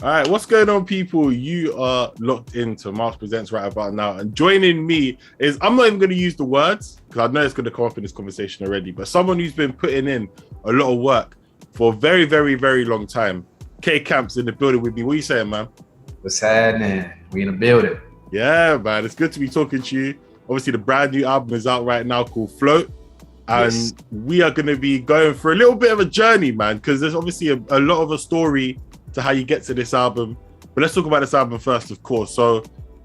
All right, what's going on, people? You are locked into Myles Presents right about now. And joining me is, I'm not even going to use the words because I know it's going to come up in this conversation already, but someone who's been putting in a lot of work for a very, very, very long time. K Camp's in the building with me. What are you saying, man? What's happening? We in the building. Yeah, man. It's good to be talking to you. Obviously, the brand new album is out right now called Float. And yes, we are going to be going for a little bit of a journey, man, because there's obviously a lot of a story to how you get to this album. But let's talk about this album first, of course. So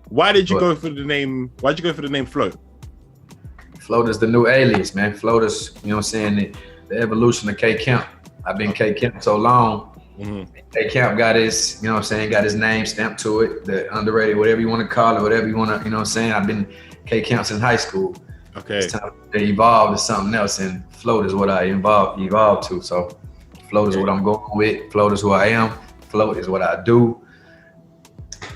why did you go for the name? Why'd you go for the name Float? Float is the new alias, man. Float is, you know what I'm saying, the evolution of K Camp. I've been K Camp so long. Mm-hmm. K Camp got his, you know what I'm saying, got his name stamped to it, the underrated, whatever you want to call it, whatever you want to, you know what I'm saying. I've been K Camp since high school. Okay. It's time to evolve to something else, and Float is what I evolved to. So Float is what I'm going with. Float is who I am. Float is what I do.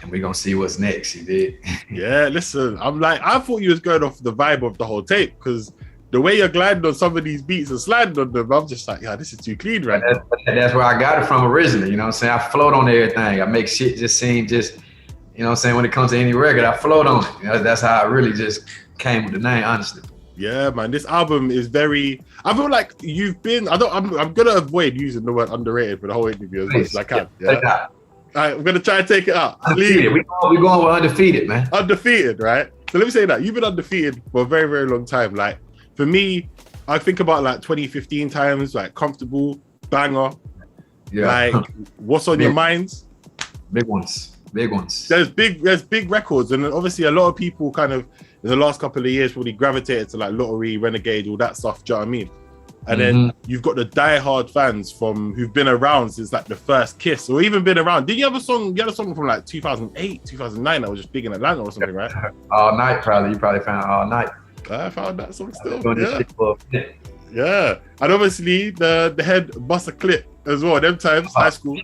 And we're gonna see what's next, you did. Yeah, listen, I thought you was going off the vibe of the whole tape, because the way you're gliding on some of these beats and sliding on them, I'm just like, yeah, this is too clean right now. That's where I got it from originally, you know what I'm saying? I float on everything. I make shit just seem just, you know what I'm saying, when it comes to any record, I float on it. You know, that's how I really just came with the name, honestly. Yeah, man, this album is very, I feel like you've been, I'm gonna avoid using the word underrated for the whole interview as much as I can. Yeah? All right, I'm gonna try and take it out. Undefeated. We're going with undefeated, man. Undefeated, right? So let me say that you've been undefeated for a very, very long time. Like, for me, I think about like 2015 times, like Comfortable, Banger. Yeah. Like, what's on your minds? Big ones. There's big records, and obviously a lot of people kind of in the last couple of years probably gravitated to like Lottery, Renegade, all that stuff. Do you know what I mean? And then you've got the diehard fans who've been around since like the first Kiss, or even been around. Did you have a song? You had a song from like 2008, 2009 that was just big in Atlanta or something, right? All Night, probably. You probably found All Night. I found that song still. Yeah. And obviously the head bust a clip as well. Them times, high school.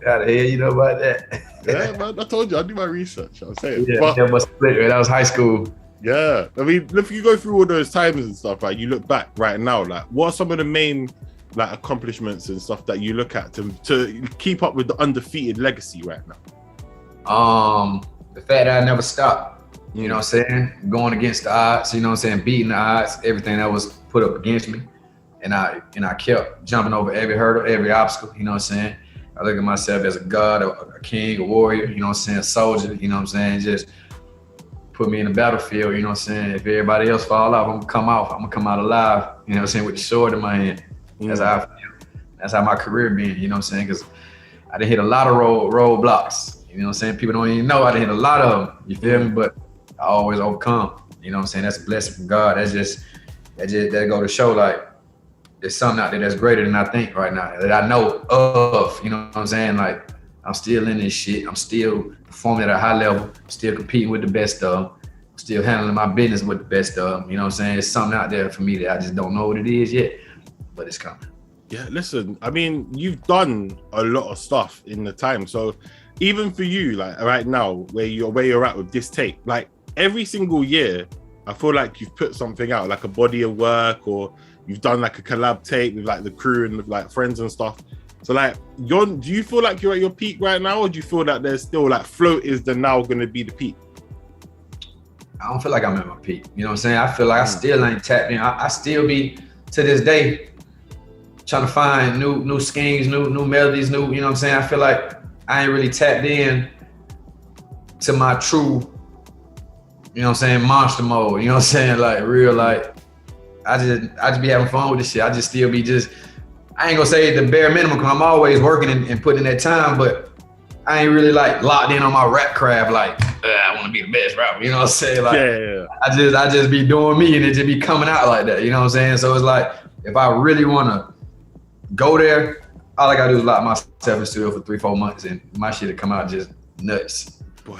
Out of here, you know about that. Yeah, man. I told you, I do my research. I'm saying. Yeah, that was high school. Yeah. I mean, if you go through all those times and stuff, right, you look back right now, like, what are some of the main like accomplishments and stuff that you look at to keep up with the undefeated legacy right now? The fact that I never stopped, you know what I'm saying? Going against the odds, you know what I'm saying? Beating the odds, everything that was put up against me. And I kept jumping over every hurdle, every obstacle, you know what I'm saying? I look at myself as a god, a king, a warrior, you know what I'm saying, a soldier, you know what I'm saying? Just put me in the battlefield, you know what I'm saying? If everybody else fall off, I'm gonna come out alive, you know what I'm saying, with the sword in my hand. That's how I feel. That's how my career been, you know what I'm saying? Because I done hit a lot of roadblocks, you know what I'm saying? People don't even know I done hit a lot of them, you feel me? But I always overcome, you know what I'm saying? That's a blessing from God. That go to show, like, there's something out there that's greater than I think right now, that I know of, you know what I'm saying? Like, I'm still in this shit. I'm still performing at a high level, still competing with the best of them, still handling my business with the best of them. You know what I'm saying? There's something out there for me that I just don't know what it is yet, but it's coming. Yeah, listen, I mean, you've done a lot of stuff in the time. So even for you, like right now, where you're at with this tape, like every single year, I feel like you've put something out, like a body of work, or you've done like a collab tape with like the crew and like friends and stuff. So like, do you feel like you're at your peak right now, or do you feel that there's still like Float is now going to be the peak? I don't feel like I'm at my peak. You know what I'm saying? I feel like I still ain't tapped in. I still be, to this day, trying to find new schemes, new melodies, you know what I'm saying? I feel like I ain't really tapped in to my true, you know what I'm saying, monster mode. You know what I'm saying? Like real, like, I just be having fun with this shit. I just still be I ain't gonna say the bare minimum, because I'm always working and putting in that time, but I ain't really like locked in on my rap craft, like, I wanna be the best rapper, you know what I'm saying? Like, yeah. I just be doing me, and it just be coming out like that, you know what I'm saying? So it's like, if I really wanna go there, all I gotta do is lock myself in the studio for 3-4 months, and my shit will come out just nuts. Boy,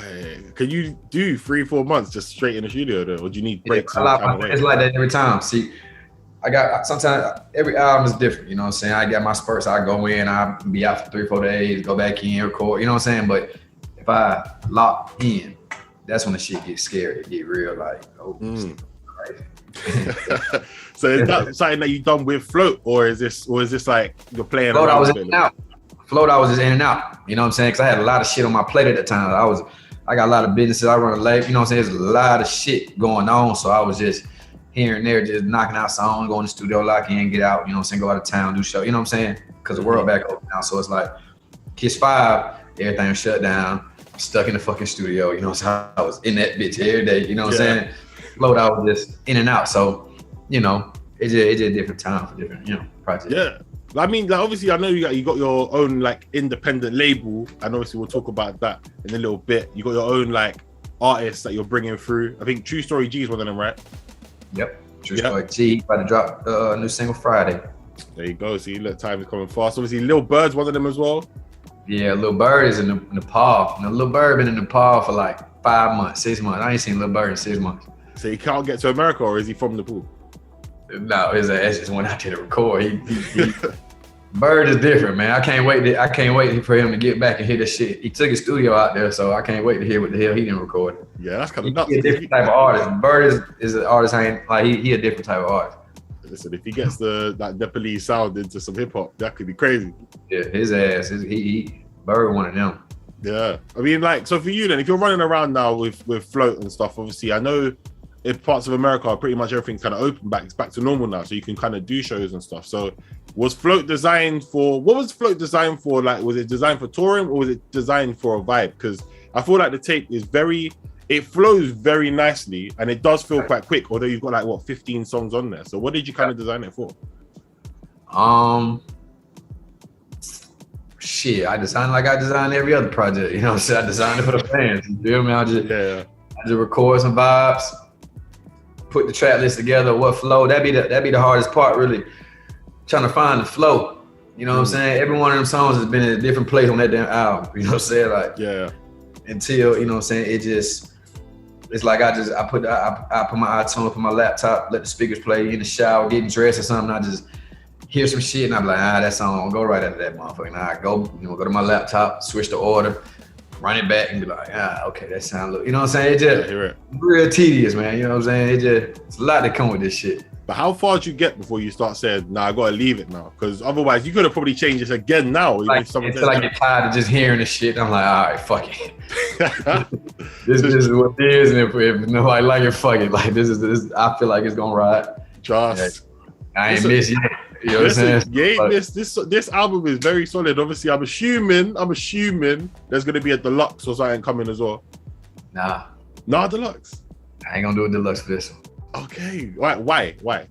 can you do 3-4 months just straight in the studio though, or do you need breaks? Yeah, it's like that every time. See, sometimes every album is different, you know what I'm saying? I got my spurts, I go in, I be out for 3-4 days, go back in, record, you know what I'm saying? But if I lock in, that's when the shit gets scary, it get real, like, So is that something that you done with Float, or is this like you're playing? Float, I was in and out. Float, I was just in and out. You know what I'm saying? Because I had a lot of shit on my plate at the time. I got a lot of businesses. I run a label. You know what I'm saying? There's a lot of shit going on. So I was just here and there, just knocking out songs, going to the studio, lock in, get out. You know what I'm saying? Go out of town, do show. You know what I'm saying? Because the world back open now. So it's like Kiss 5, everything was shut down. Stuck in the fucking studio. You know, so I was in that bitch every day. You know what I'm saying? Float, I was just in and out. So, you know, it's just a different time for different, you know, projects. Yeah. I mean, like, obviously, I know you got your own like independent label, and obviously we'll talk about that in a little bit. You got your own like artists that you're bringing through. I think True Story G is one of them, right? Yep. True Story G about to drop a new single Friday. There you go. See, look, time is coming fast. Obviously, Lil Bird's one of them as well. Yeah, Lil Bird is in Nepal. Now, Lil Bird been in Nepal for like 5 months, 6 months. I ain't seen Lil Bird in 6 months. So he can't get to America, or is he from Nepal? No, his ass just went out there to record. Bird is different, man. I can't wait for him to get back and hear this shit. He took his studio out there, so I can't wait to hear what the hell he didn't record. Yeah, that's kind of nuts. He's a different type of artist. Bird is an artist. He a different type of artist. Listen, if he gets that Nepalese sound into some hip hop, that could be crazy. Yeah, his ass. Bird one of them. Yeah, I mean, like, so for you then, if you're running around now with Float and stuff, obviously, I know in parts of America, pretty much everything's kind of open back. It's back to normal now, so you can kind of do shows and stuff. So, was Float designed for? What was Float designed for? Like, was it designed for touring, or was it designed for a vibe? Because I feel like the tape is it flows very nicely, and it does feel quite quick. Although you've got like 15 songs on there. So, what did you kind of design it for? Shit, I designed like I designed every other project. You know what I'm saying? I designed it for the fans. You feel me? I just record some vibes, put the track list together, what flow. That'd be the hardest part, really. Trying to find the flow. You know what I'm saying? Every one of them songs has been in a different place on that damn album. You know what I'm saying? Like, until, you know what I'm saying, it's like I put my iTunes, put my laptop, let the speakers play in the shower, getting dressed or something. I just hear some shit and I'm like, that song won't go right after that motherfucker. Now I go to my laptop, switch the order, run it back and be like, okay, that sound you know what I'm saying? It just real tedious, man. You know what I'm saying? It's a lot to come with this shit. But how far do you get before you start saying, nah, I gotta leave it now? Because otherwise you could have probably changed this again now. Until I get tired of just hearing the shit, I'm like, all right, fuck it. this is what it is, and if nobody like it, fuck it. Like this, I feel like it's gonna ride. Trust. I ain't missed yet. You know what I'm saying? You ain't missed. This album is very solid. Obviously, I'm assuming there's gonna be a deluxe or something coming as well. Nah, deluxe. I ain't gonna do a deluxe for this one. Okay. Why?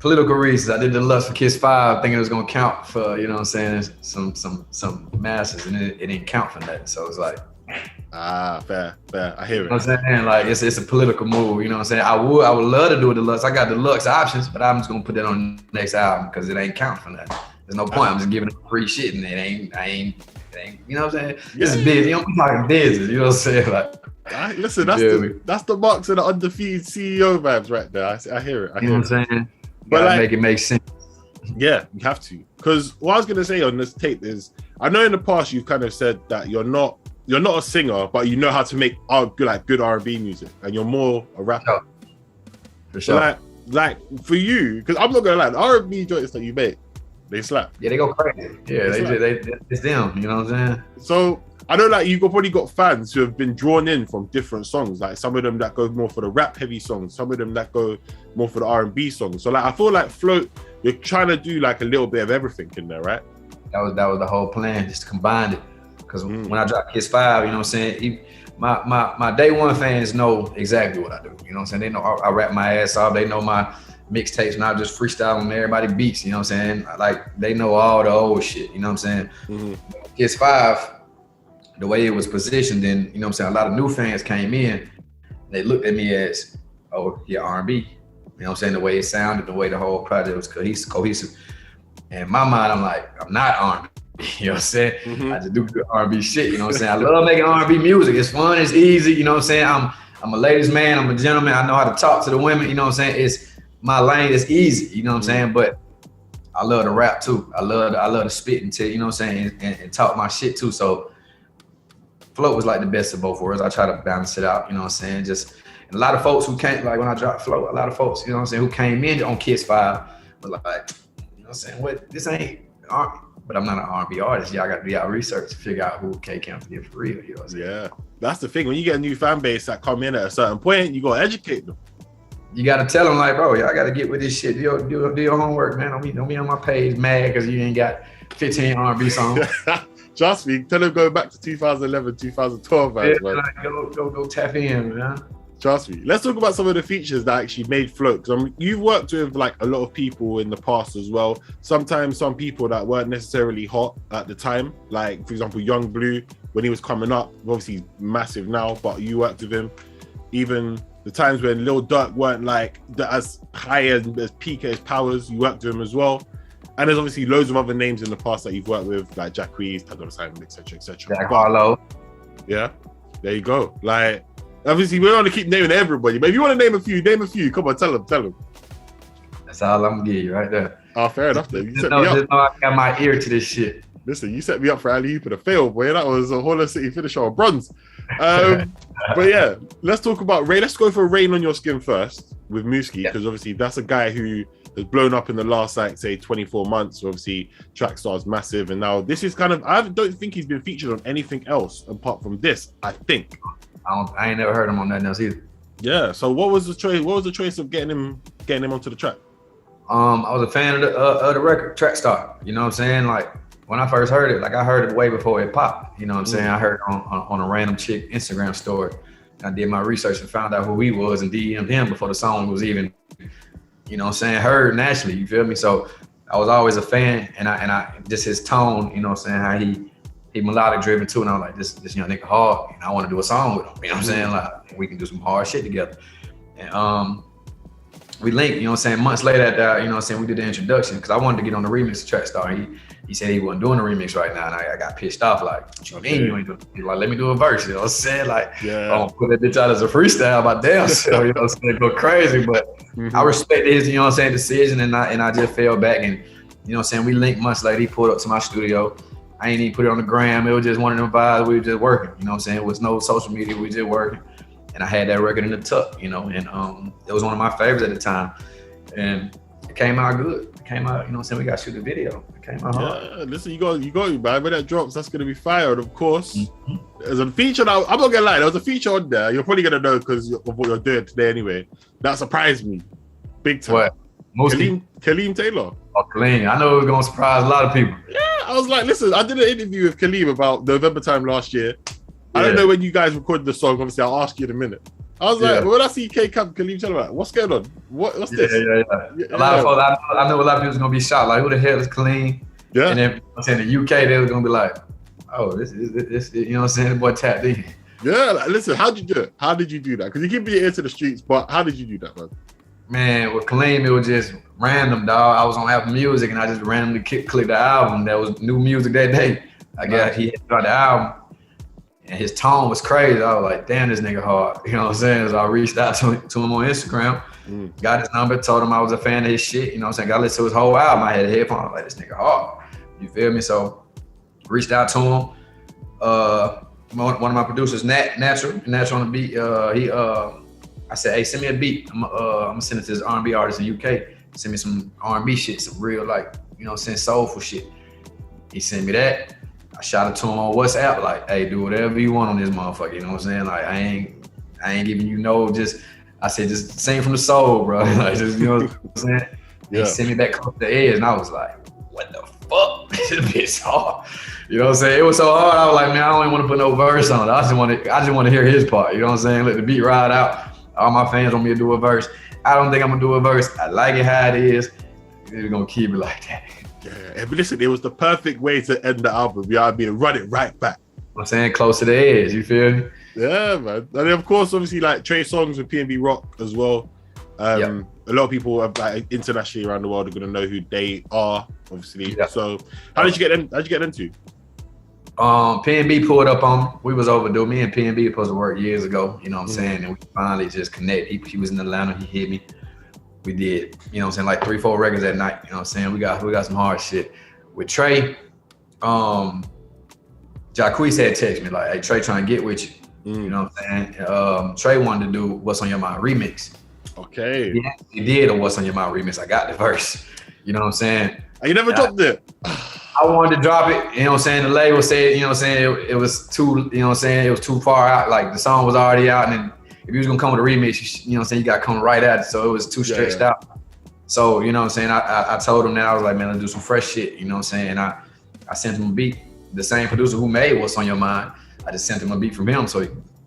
Political reasons. I did the deluxe for Kiss 5, thinking it was gonna count for, you know what I'm saying, some masses, and it didn't count for that. So it's like, fair. I hear it. You know what I'm saying? Like it's a political move. You know what I'm saying? I would love to do a deluxe. I got deluxe options, but I'm just gonna put that on the next album because it ain't count for that. There's no point. I'm just giving them free shit, and it ain't. You know what I'm saying? This is business. You know, I'm talking business. You know what I'm saying? Like, listen, that's the marks of the undefeated CEO vibes right there. I hear it. You know what I'm saying? But like, make it make sense. Yeah, you have to. Because what I was gonna say on this tape is, I know in the past you've kind of said that you're not a singer, but you know how to make good R&B music, and you're more a rapper. For sure. So like for you, because I'm not gonna lie, the R&B joints that you make, they slap. Yeah, they go crazy. Yeah, it's them. You know what I'm saying? So I know like you've probably got fans who have been drawn in from different songs. Like some of them that go more for the rap heavy songs, some of them that go more for the R&B songs. So like I feel like Float, you're trying to do like a little bit of everything in there, right? That was the whole plan, just to combine it. Because when I dropped Kiss 5, you know what I'm saying, my day one fans know exactly what I do. You know what I'm saying? They know I rap my ass off. They know my mixtapes, not just freestyling everybody beats. You know what I'm saying? Like they know all the old shit. You know what I'm saying? Kiss 5, the way it was positioned, and you know what I'm saying, a lot of new fans came in. They looked at me as, oh, yeah, R&B. You know what I'm saying? The way it sounded, the way the whole project was cohesive. And in my mind, I'm like, I'm not R&B. You know what I'm saying? I just do good R&B shit. You know what I'm saying? I love making R&B music. It's fun. It's easy. You know what I'm saying? I'm a ladies' man. I'm a gentleman. I know how to talk to the women. You know what I'm saying? It's my lane. It's easy. You know what I'm saying? But I love to rap too. I love to spit and tell, you know what I'm saying, and talk my shit too. So Float was like the best of both worlds. I try to balance it out. You know what I'm saying? Just and a lot of folks who came, like when I dropped Float, a lot of folks, you know what I'm saying, who came in on Kiss 5 were like, you know what I'm saying? What this ain't. but I'm not an R&B artist. Y'all got to do y'all research to figure out who K Camp is for real. You know what I'm saying? Yeah, that's the thing. When you get a new fan base that come in at a certain point, you got to educate them. You got to tell them like, bro, y'all got to get with this shit. Do your homework, man. Don't be on my page mad because you ain't got 15 R&B songs. Trust me, tell them go back to 2011, 2012, man. Like, go tap in, man. Trust me. Let's talk about some of the features that actually made flow. Because you've worked with like a lot of people in the past as well. Sometimes some people that weren't necessarily hot at the time, like for example, Young Blue, when he was coming up, obviously he's massive now, but you worked with him. Even the times when Lil Durk weren't like as high as peak as powers, you worked with him as well. And there's obviously loads of other names in the past that you've worked with, like Jacquees, Tadon Simon, etc., etc. Jack Harlow. Yeah, there you go. Like, obviously, we don't want to keep naming everybody, but if you want to name a few, name a few. Come on, tell them. That's all I'm gonna give you right there. Oh, fair enough then. You just set know, me up. just know I got my ear to this shit. Listen, you set me up for alley hoop and a fail, boy. That was a Holler City finisher on bronze. But yeah, let's talk about Rain. Let's go for Rain on Your Skin first with Mooski, because obviously that's a guy who has blown up in the last, like, say, 24 months. Obviously, Trackstar's massive, and now this is kind of, I don't think he's been featured on anything else apart from this, I think. I ain't never heard him on nothing else either. Yeah. So what was the choice? What was the choice of getting him onto the track? I was a fan of the record, Trackstar. You know what I'm saying? Like when I first heard it, like I heard it way before it popped. You know what I'm saying? I heard it on a random chick Instagram story. I did my research and found out who he was and DM'd him before the song was even, you know what I'm saying, heard nationally. You feel me? So I was always a fan, and I just his tone. You know what I'm saying? How he melodic driven too, and I was like, this young nigga hard, and I want to do a song with him. You know what I'm saying? Like we can do some hard shit together. And we linked, you know what I'm saying, months later you know what I'm saying, we did the introduction because I wanted to get on the remix of Trackstar. He said he wasn't doing the remix right now, and I got pissed off, like, what you mean you ain't doing it? He's like, let me do a verse, you know what I'm saying? Like, I'm gonna put that bitch out as a freestyle, my damn self, you know what I'm saying, go crazy. But I respected his, you know what I'm saying, decision, and I just fell back, and you know what I'm saying, we linked months later. He pulled up to my studio. I ain't even put it on the gram. It was just one of them vibes. We were just working, you know what I'm saying? It was no social media. We just working. And I had that record in the tuck, you know, and it was one of my favorites at the time. And it came out good. It came out, you know what I'm saying? We got to shoot the video. It came out hard. Yeah, listen, you got man. When that drops, that's going to be fired, of course. There's a feature now. I'm not going to lie. There was a feature on there. You're probably going to know because of what you're doing today anyway. That surprised me. Big time. What? Mooski? Kaleem Taylor. Oh, Kaleem. I know it was going to surprise a lot of people. Yeah, I was like, listen, I did an interview with Kaleem about November time last year. I don't know when you guys recorded the song. Obviously, I'll ask you in a minute. I was like, when I see K Camp, Kaleem Taylor, like, what's going on? What's this? A lot of folks, I know a lot of people was going to be shocked. Like, who the hell is Kaleem? Yeah. And then in the UK, they was going to be like, oh, this, you know what I'm saying? The boy tapped in. Yeah, like, listen, how'd you do it? How did you do that? Because you keep your ear to the streets, but how did you do that, man? Man, with Kaleem, it was just random, dog. I was on Apple Music, and I just randomly clicked the album. That was new music that day. I guess he had started the album, and his tone was crazy. I was like, damn, this nigga hard. You know what I'm saying? So I reached out to him on Instagram, got his number, told him I was a fan of his shit. You know what I'm saying? Got listened to his whole album. I had a headphone. I was like, this nigga hard. You feel me? So reached out to him. One of my producers, Natural on the beat. I said, hey, send me a beat. I'm gonna send it to this R&B artist in UK. Send me some R&B shit, some real, like, you know what I'm saying, soulful shit. He sent me that. I shot it to him on WhatsApp, like, hey, do whatever you want on this motherfucker. You know what I'm saying? Like, I ain't giving you no, I said, just sing from the soul, bro. Like, just, you know what I'm saying? Yeah. He sent me back close to the edge, and I was like, what the fuck? This bitch hard. You know what I'm saying? It was so hard. I was like, man, I don't even want to put no verse on it. I just want to hear his part. You know what I'm saying? Let the beat ride out. All my fans want me to do a verse. I don't think I'm gonna do a verse. I like it how it is. We're gonna keep it like that. Yeah, but listen, it was the perfect way to end the album. You know what I mean? Run it right back. I'm saying close to the edge. You feel me? Yeah, man. And then of course, obviously, like Trey songs with P&B Rock as well. A lot of people, like, internationally around the world, are gonna know who they are, obviously. Yeah. So, how did you get them? How'd you get into? P&B pulled up on me. We was overdue. Me and P&B were supposed to work years ago, you know what I'm saying? And we finally just connected. He was in Atlanta, he hit me. We did, you know what I'm saying, like 3-4 records that night, you know what I'm saying? We got some hard shit. With Trey, Jacquees had texted me like, hey, Trey trying to get with you. You know what I'm saying? Trey wanted to do What's on Your Mind remix. Okay. Yeah, he did a What's on Your Mind remix. I got the verse. You know what I'm saying? You never dropped it. I wanted to drop it, you know what I'm saying? The label said, you know what I'm saying, it was too, you know what I'm saying, it was too far out. Like the song was already out, and then if you was gonna come with a remix, you know what I'm saying, you gotta come right at it. So it was too stretched out. So, you know what I'm saying, I told him that, I was like, man, let's do some fresh shit, you know what I'm saying? I sent him a beat. The same producer who made What's on Your Mind, I just sent him a beat from him, so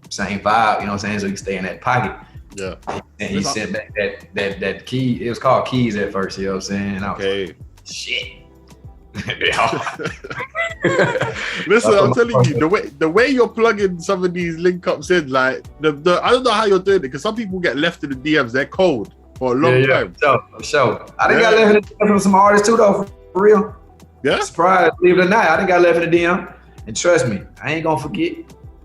same vibe, you know what I'm saying, so he can stay in that pocket. Yeah. And he sent back that key. It was called Keys at first, you know what I'm saying? And I was like, shit. Listen, I'm telling you, the way you're plugging some of these link ups in, like the I don't know how you're doing it, because some people get left in the DMs, they're cold for a long time. For sure. I done got left in the DM from some artists too, though, for real. Yeah. Surprised, believe it or not, I done got left in the DM. And trust me, I ain't gonna forget.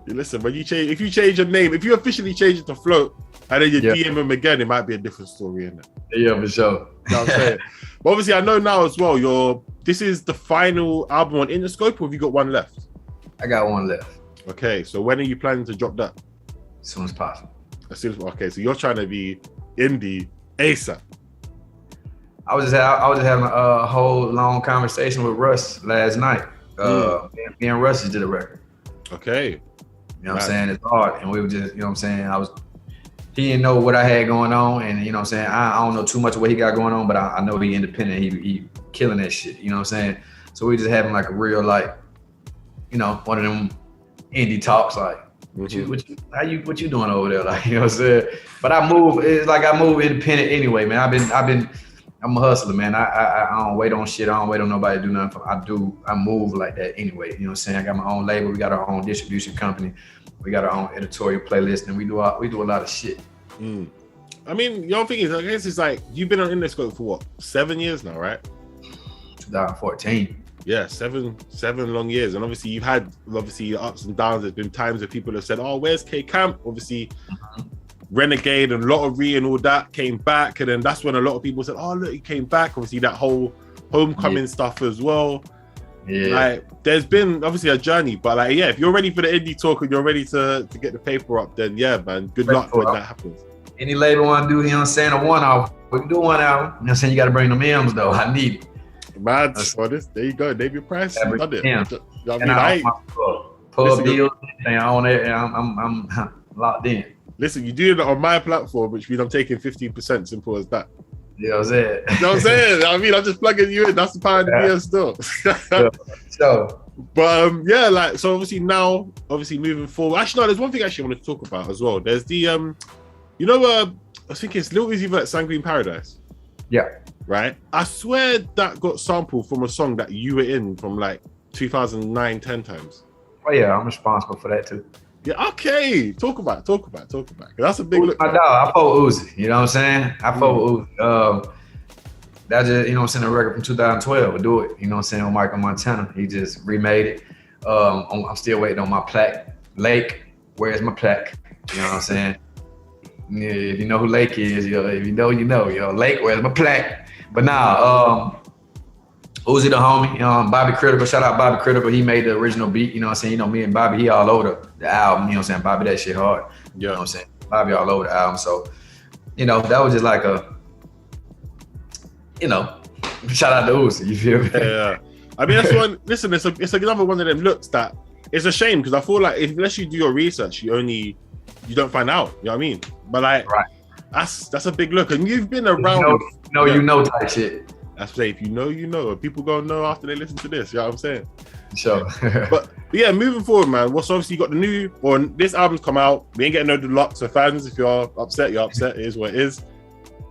Listen, when if you change your name, if you officially change it to Float, and then you DM him again, it might be a different story, isn't it? Yeah, for sure. You know what I'm saying? But obviously, I know now as well, this is the final album on Interscope, or have you got one left? I got one left. Okay, so when are you planning to drop that? As soon as possible. Okay, so you're trying to be indie ASAP. I was just having a whole long conversation with Russ last night. Me and Russ just did a record. Okay. You know what I'm saying? It's hard. And we were just, you know what I'm saying? He didn't know what I had going on. And you know what I'm saying? I don't know too much of what he got going on, but I know he independent. He killing that shit. You know what I'm saying? So we just having like a real, like, you know, one of them indie talks, like, what you doing over there? Like, you know what I'm saying? But it's like I move independent anyway, man. I'm a hustler, man. I don't wait on shit. I don't wait on nobody to do nothing. I move like that anyway. You know what I'm saying? I got my own label. We got our own distribution company. We got our own editorial playlist, and we do a lot of shit. I mean, your thing is, I guess it's like, you've been on Interscope for what, 7 years now, right? 2014. Yeah, seven long years. And obviously you've had your ups and downs. There's been times where people have said, oh, where's K Camp? Obviously, Renegade and Lottery and all that came back, and then that's when a lot of people said, oh look, he came back. Obviously that whole homecoming stuff as well. Yeah, like there's been obviously a journey, but like, yeah, if you're ready for the indie talk and you're ready to get the paper up, then yeah, man, good luck when that happens. Any label want to do, you know what I'm saying, a one album, we can do one album. You know what I'm saying? You got to bring them M's though. I need it. Man, there you go. Name your price. Done it. You know what I mean? Pub deals, and I own it, and I'm locked in. Listen, you do that on my platform, which means I'm taking 15%, simple as that. You know what I'm saying? You know what I'm saying? I mean, I'm just plugging you in. That's the power of the BS still. So, but yeah, like, so obviously now, moving forward. Actually, no, there's one thing I wanted to talk about as well. There's the, you know, I think it's Lil Uzi Vert, Sanguine Paradise. Yeah. Right? I swear that got sampled from a song that you were in from like 2009, 10 times. Oh yeah, I'm responsible for that too. Yeah, okay. Talk about it. That's a big look. My dog, I fought with Uzi. You know what I'm saying? I fought with Uzi. That just, you know what I'm saying, a record from 2012 would do it. You know what I'm saying, with Michael Montana. He just remade it. I'm still waiting on my plaque. Lake, where's my plaque? You know what I'm saying? Yeah, if you know who Lake is, if you know, you know. Lake, where's my plaque? But now, Uzi the homie, Bobby Critical, shout out Bobby Critical. He made the original beat, you know what I'm saying? You know, me and Bobby, he all over the album, you know what I'm saying? Bobby, that shit hard. Yeah. You know what I'm saying? Bobby all over the album. So, you know, that was just like a, you know, shout out to Uzi, you feel me? Yeah. I mean, that's one, listen, it's another one of them looks that, it's a shame because I feel like unless you do your research, you don't find out, you know what I mean? But like, right. That's a big look. And you've been around. You know type shit. That's say if you know, people gonna know after they listen to this. You know what I'm saying? Sure. but yeah, moving forward, man. What's obviously you got the new, or this album's come out. We ain't getting no deluxe. So fans, if you're upset, you're upset. It is what it is.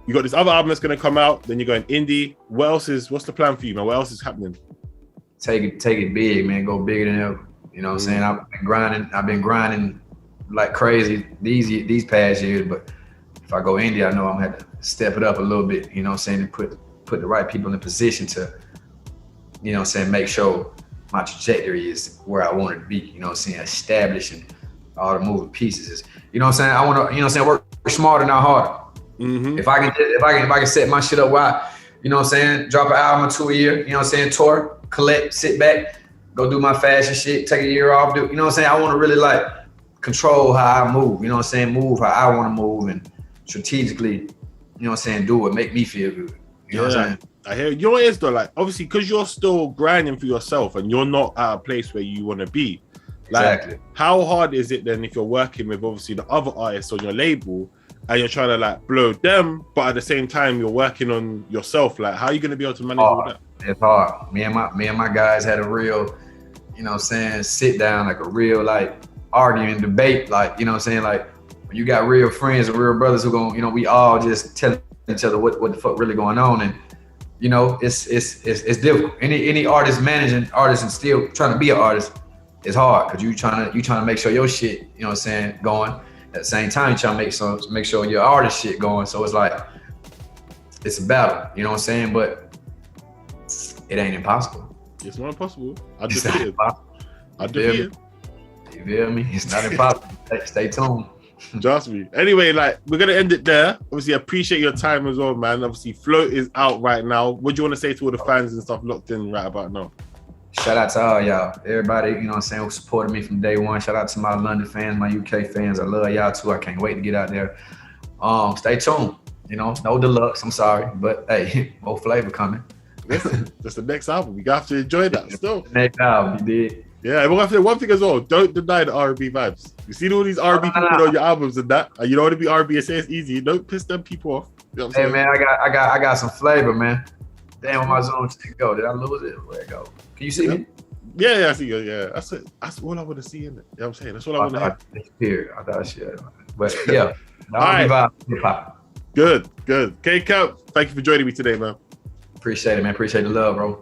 You got this other album that's gonna come out. Then you're going indie. What's the plan for you, man? What else is happening? Take it big, man. Go bigger than ever. You know what I'm saying? I've been grinding like crazy these past years, but if I go indie, I know I'm gonna have to step it up a little bit, you know what I'm saying, and put the right people in position to, you know what I'm saying, make sure my trajectory is where I want it to be, you know what I'm saying, establishing all the moving pieces. You know what I'm saying? I want to, you know what I'm saying, work smarter, not harder. Mm-hmm. If I can set my shit up wide, you know what I'm saying, drop an album or two a year, you know what I'm saying, tour, collect, sit back, go do my fashion shit, take a year off, you know what I'm saying? I want to really like control how I move, you know what I'm saying, move how I want to move and strategically, you know what I'm saying, do what make me feel good. You know what I'm saying? I hear you know what it is though, like obviously because you're still grinding for yourself and you're not at a place where you want to be. Like, Exactly. how hard is it then if you're working with obviously the other artists on your label and you're trying to like blow them, but at the same time you're working on yourself? Like, how are you going to be able to manage all that? It's hard. Me and my guys had a real, you know what I'm saying, sit down, like a real like arguing, debate, like, you know what I'm saying, like when you got real friends and real brothers who going, you know, we all just tell each other what the fuck really going on. And you know, it's difficult. Any artist managing artists and still trying to be an artist is hard because you trying to make sure your shit, you know what I'm saying, going. At the same time, you trying to make sure your artist shit going. So it's like it's a battle, you know what I'm saying? But it ain't impossible. It's not impossible. I It's just not feel impossible. I defeated. You feel me? It's not impossible. Stay tuned. Trust me. Anyway, like we're gonna end it there. Obviously, I appreciate your time as well, man. Obviously, Float is out right now. What do you want to say to all the fans and stuff locked in right about now? Shout out to all y'all. Everybody, you know what I'm saying, who supported me from day one. Shout out to my London fans, my UK fans. I love y'all too. I can't wait to get out there. Stay tuned. You know, no deluxe. I'm sorry, but hey, more flavor coming. Listen, that's the next album. We have to enjoy that still. Next album, you did. Yeah, and we'll have to one thing as well. Don't deny the R&B vibes. You see all these R&B people on your albums and that, and you don't want to be R&B and say it's easy. Don't piss them people off. You know what I'm Hey saying? man, I got some flavor, man. Damn, where my zone shit go? Did I lose it? Where it go? Can you see me? Yeah, I see you. Yeah, that's it. That's all I want to see in it. You know what I'm saying? That's all I want to hear. Disappeared. I thought shit. But yeah, All right. hip-hop. Good. K-Cap, thank you for joining me today, man. Appreciate it, man. Appreciate the love, bro.